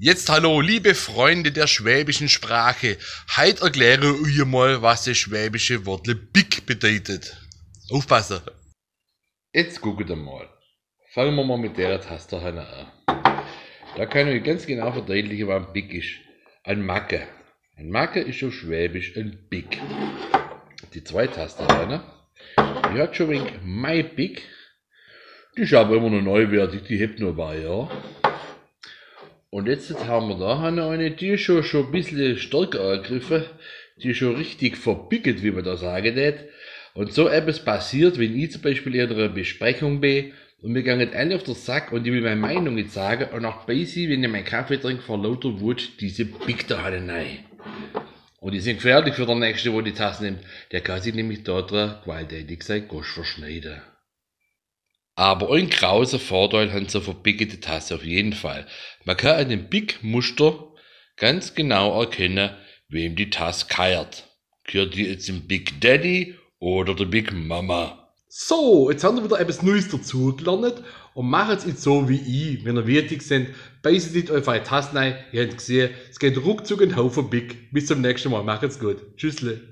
Jetzt hallo, liebe Freunde der schwäbischen Sprache. Heute erkläre ich euch mal, was das schwäbische Wortle Big bedeutet. Aufpassen! Jetzt guckt mal. Fangen wir mal mit der Taste an. Da kann ich ganz genau verdeutlichen, was ein Big ist. Ein Macke. Ein Macke ist auf Schwäbisch ein Big. Die zweite Taste an, die hat schon ein wenig My Big. Die ist aber immer noch neuwertig, die hebt nur bei, ja. Und jetzt haben wir da eine, die ist schon ein bisschen stärker angegriffen. Die ist schon richtig verbickelt, wie man da sagen wird. Und so etwas passiert, wenn ich zum Beispiel in einer Besprechung bin und mir gehen alle auf den Sack und ich will meine Meinung nicht sagen und nach Beisi, wenn ich meinen Kaffee trinke, vor lauter Wut diese Big da rein. Und die sind gefährlich für den Nächsten, der die Tasse nimmt. Der kann sich nämlich da dran gewalttätig sein Gosch verschneiden. Aber ein grauser Vorteil hat so verbickelte Tasse auf jeden Fall. Man kann an dem Big-Muster ganz genau erkennen, wem die Tasse gehört. Gehört die jetzt dem Big Daddy oder der Big Mama? So, jetzt haben wir wieder etwas Neues dazugelernt und machen es jetzt so wie ich. Wenn ihr wichtig sind, beißen nicht auf eine Tasse rein. Ihr habt gesehen, es geht ruckzuck ein Haufen Big. Bis zum nächsten Mal. Macht's gut. Tschüssle.